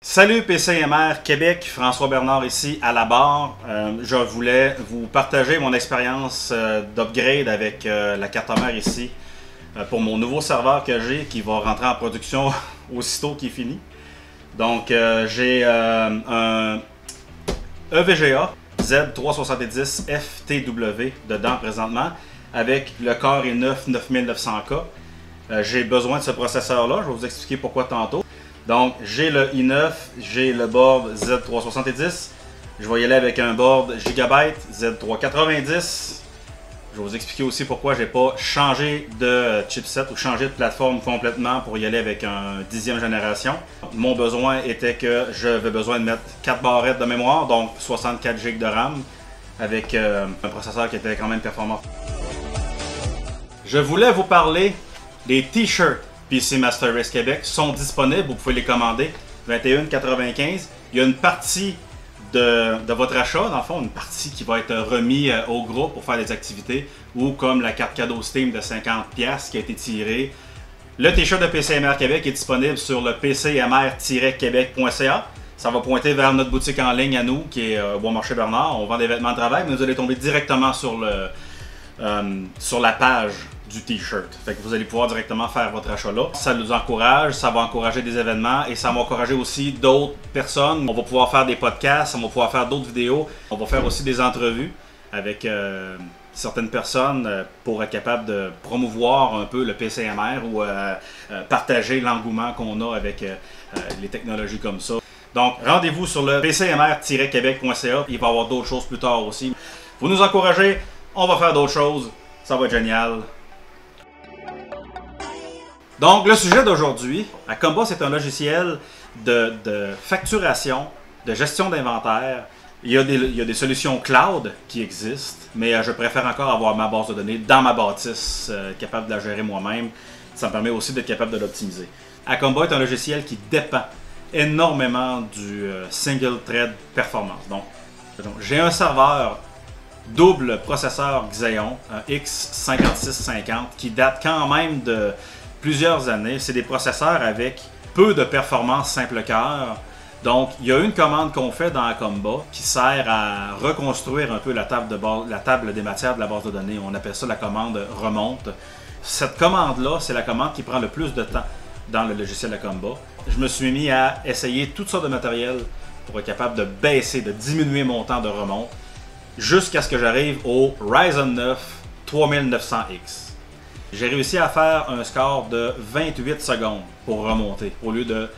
Salut PCMR Québec, François Bernard ici à la barre. Je voulais vous partager mon expérience d'upgrade avec la carte mère ici pour mon nouveau serveur que j'ai qui va rentrer en production aussitôt qu'il est fini. Donc j'ai un EVGA Z370 FTW dedans présentement avec le Core i9 9900K. J'ai besoin de ce processeur là, je vais vous expliquer pourquoi tantôt. Donc, j'ai le i9, j'ai le board Z370. Je vais y aller avec un board Gigabyte Z390. Je vais vous expliquer aussi pourquoi je n'ai pas changé de chipset ou changé de plateforme complètement pour y aller avec un 10e génération. Mon besoin était que j'avais besoin de mettre 4 barrettes de mémoire, donc 64 GB de RAM, avec un processeur qui était quand même performant. Je voulais vous parler des t-shirts. PC Master Race Québec sont disponibles, vous pouvez les commander, 21,95. Il y a une partie de votre achat, dans le fond, une partie qui va être remise au groupe pour faire des activités, ou comme la carte cadeau Steam de 50$ qui a été tirée. Le t-shirt de PCMR Québec est disponible sur le pcmr-québec.ca. Ça va pointer vers notre boutique en ligne à nous, qui est au Bon Marché Bernard. On vend des vêtements de travail, mais vous allez tomber directement sur la page du t-shirt. Fait que vous allez pouvoir directement faire votre achat là. Ça nous encourage, ça va encourager des événements et ça va encourager aussi d'autres personnes. On va pouvoir faire des podcasts, on va pouvoir faire d'autres vidéos. On va faire aussi des entrevues avec certaines personnes pour être capable de promouvoir un peu le PCMR ou partager l'engouement qu'on a avec les technologies comme ça. Donc, rendez-vous sur le pcmr-québec.ca. Il va y avoir d'autres choses plus tard aussi. Vous nous encouragez, on va faire d'autres choses. Ça va être génial. Donc, le sujet d'aujourd'hui, Acomba, c'est un logiciel de facturation, de gestion d'inventaire. Il y a des solutions cloud qui existent, mais je préfère encore avoir ma base de données dans ma bâtisse, capable de la gérer moi-même. Ça me permet aussi d'être capable de l'optimiser. Acomba est un logiciel qui dépend énormément du single thread performance. Donc j'ai un serveur double processeur Xeon, un X5650, qui date quand même de plusieurs années. C'est des processeurs avec peu de performance simple cœur. Donc, il y a une commande qu'on fait dans Acomba qui sert à reconstruire un peu la table des matières de la base de données. On appelle ça la commande remonte. Cette commande-là, c'est la commande qui prend le plus de temps dans le logiciel Acomba. Je me suis mis à essayer toutes sortes de matériel pour être capable de baisser, de diminuer mon temps de remonte jusqu'à ce que j'arrive au Ryzen 9 3900X. J'ai réussi à faire un score de 28 secondes pour remonter, au lieu de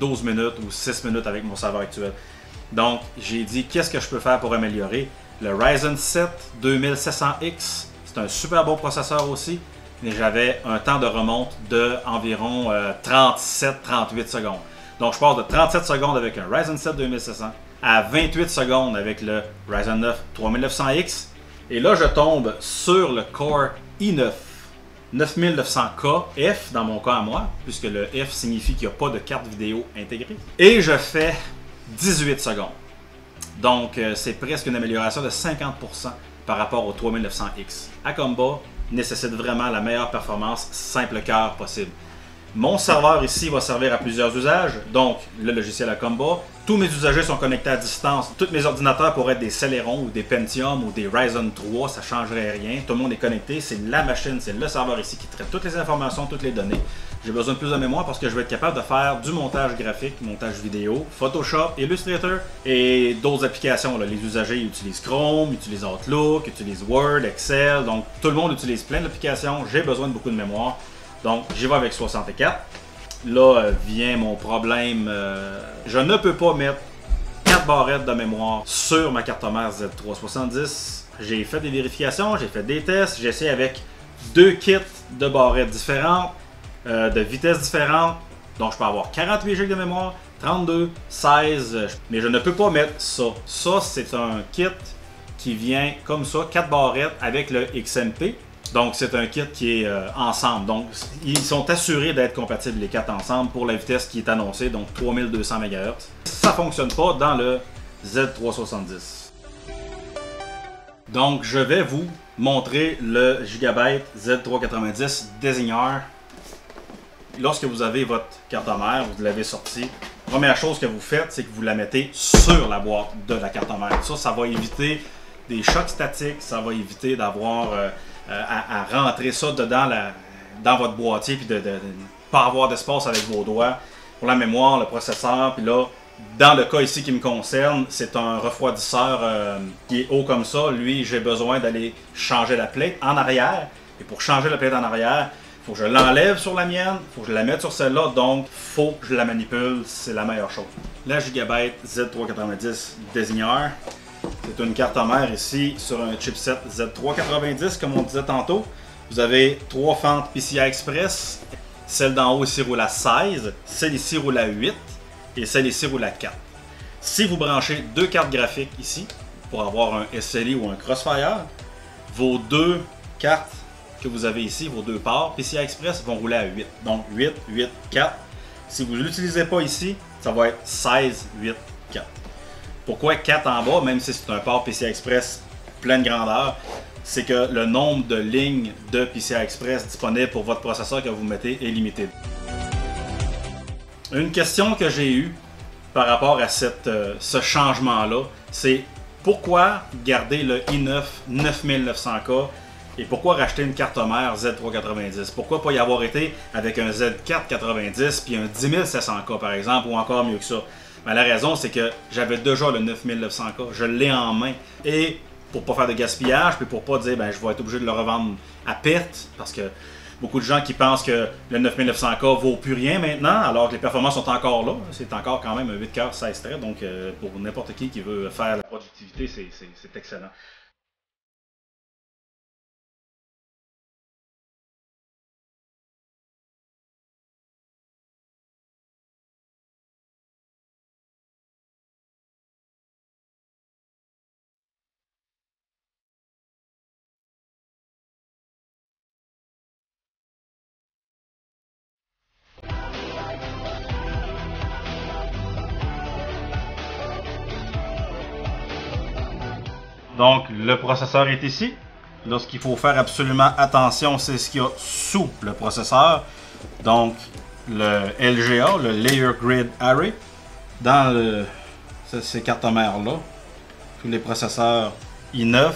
12 minutes ou 6 minutes avec mon serveur actuel. Donc, j'ai dit, qu'est-ce que je peux faire pour améliorer? Le Ryzen 7 2700X, c'est un super bon processeur aussi, mais j'avais un temps de remonte d'environ 37-38 secondes. Donc, je passe de 37 secondes avec un Ryzen 7 2700 à 28 secondes avec le Ryzen 9 3900X. Et là, je tombe sur le Core i9 9900K F dans mon cas à moi, puisque le F signifie qu'il n'y a pas de carte vidéo intégrée. Et je fais 18 secondes. Donc, c'est presque une amélioration de 50% par rapport au 3900X. Acomba nécessite vraiment la meilleure performance simple cœur possible. Mon serveur ici va servir à plusieurs usages, donc le logiciel Acomba. Tous mes usagers sont connectés à distance. Tous mes ordinateurs pourraient être des Celeron ou des Pentium ou des Ryzen 3, ça ne changerait rien. Tout le monde est connecté, c'est la machine, c'est le serveur ici qui traite toutes les informations, toutes les données. J'ai besoin de plus de mémoire parce que je vais être capable de faire du montage graphique, montage vidéo, Photoshop, Illustrator et d'autres applications. Là. Les usagers utilisent Chrome, utilisent Outlook, utilisent Word, Excel, donc tout le monde utilise plein d'applications. J'ai besoin de beaucoup de mémoire. Donc, j'y vais avec 64. Là vient mon problème. Je ne peux pas mettre 4 barrettes de mémoire sur ma carte mère Z370. J'ai fait des vérifications, j'ai fait des tests. J'ai essayé avec 2 kits de barrettes différentes, de vitesses différentes. Donc, je peux avoir 48 GB de mémoire, 32, 16. Mais je ne peux pas mettre ça. Ça, c'est un kit qui vient comme ça, 4 barrettes avec le XMP. Donc, c'est un kit qui est ensemble. Donc, ils sont assurés d'être compatibles les 4 ensemble pour la vitesse qui est annoncée, donc 3200 MHz. Ça ne fonctionne pas dans le Z370. Donc, je vais vous montrer le Gigabyte Z390 Designer. Lorsque vous avez votre carte mère, vous l'avez sorti, Première chose que vous faites, c'est que vous la mettez sur la boîte de la carte mère. Ça va éviter des chocs statiques, ça va éviter d'avoir à rentrer ça dedans dans votre boîtier puis de ne pas avoir d'espace avec vos doigts. Pour la mémoire, le processeur, puis là, dans le cas ici qui me concerne, c'est un refroidisseur qui est haut comme ça. Lui, j'ai besoin d'aller changer la plaque en arrière. Et pour changer la plaque en arrière, il faut que je l'enlève sur la mienne, il faut que je la mette sur celle-là, donc il faut que je la manipule, c'est la meilleure chose. La Gigabyte Z390 Désigneur, c'est une carte mère ici sur un chipset Z390, comme on disait tantôt. Vous avez 3 fentes PCI Express. Celle d'en haut ici roule à 16, celle ici roule à 8 et celle ici roule à 4. Si vous branchez 2 cartes graphiques ici pour avoir un SLI ou un Crossfire, vos 2 cartes que vous avez ici, vos 2 ports PCI Express vont rouler à 8. Donc 8, 8, 4. Si vous ne l'utilisez pas ici, ça va être 16, 8, 4. Pourquoi 4 en bas, même si c'est un port PCI Express pleine grandeur? C'est que le nombre de lignes de PCI Express disponibles pour votre processeur que vous mettez est limité. Une question que j'ai eue par rapport à ce changement-là, c'est pourquoi garder le i9 9900K et pourquoi racheter une carte mère Z390? Pourquoi pas y avoir été avec un Z490 puis un 10700K par exemple, ou encore mieux que ça? Ben, la raison, c'est que j'avais déjà le 9900K, je l'ai en main. Et pour pas faire de gaspillage, puis pour pas dire ben je vais être obligé de le revendre à perte, parce que beaucoup de gens qui pensent que le 9900K vaut plus rien maintenant, alors que les performances sont encore là. C'est encore quand même un 8 cœurs 16 traits, donc pour n'importe qui veut faire la productivité, c'est excellent. Donc, le processeur est ici. Là, ce qu'il faut faire absolument attention, c'est ce qu'il y a sous le processeur. Donc, le LGA, le Layer Grid Array. Dans ces cartes mères-là, tous les processeurs i9.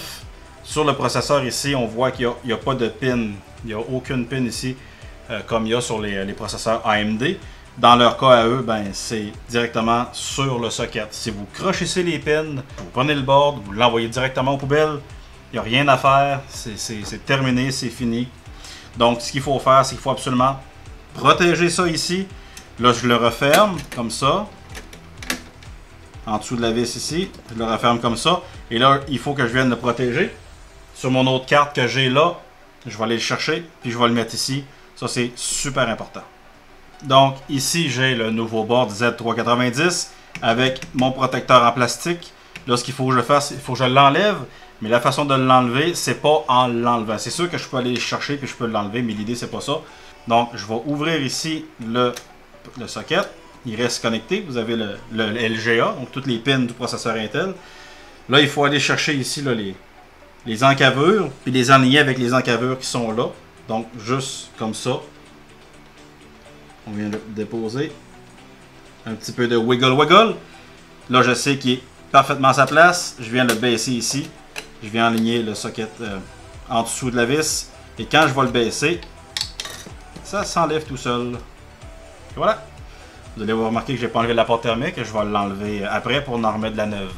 Sur le processeur ici, on voit qu'il n'y a pas de pin. Il n'y a aucune pin ici, comme il y a sur les processeurs AMD. Dans leur cas à eux, ben, c'est directement sur le socket. Si vous crochez les pins, vous prenez le board, vous l'envoyez directement aux poubelles, il n'y a rien à faire, c'est terminé, c'est fini. Donc ce qu'il faut faire, c'est qu'il faut absolument protéger ça ici. Là, je le referme comme ça. En dessous de la vis ici, je le referme comme ça. Et là, il faut que je vienne le protéger. Sur mon autre carte que j'ai là, je vais aller le chercher, puis je vais le mettre ici. Ça, c'est super important. Donc ici j'ai le nouveau board Z390 avec mon protecteur en plastique. Là ce qu'il faut que je fasse, il faut que je l'enlève. Mais la façon de l'enlever, c'est pas en l'enlevant. C'est sûr que je peux aller le chercher puis je peux l'enlever, mais l'idée c'est pas ça. Donc je vais ouvrir ici le socket. Il reste connecté. Vous avez le LGA, donc toutes les pins du processeur Intel. Là il faut aller chercher ici là, les encavures, puis les aligner avec les encavures qui sont là. Donc juste comme ça. On vient de déposer un petit peu de wiggle. Là, je sais qu'il est parfaitement à sa place. Je viens le baisser ici. Je viens aligner le socket en dessous de la vis. Et quand je vais le baisser, ça s'enlève tout seul. Et voilà. Vous allez remarquer que je n'ai pas enlevé la porte thermique. Je vais l'enlever après pour en remettre de la neuve.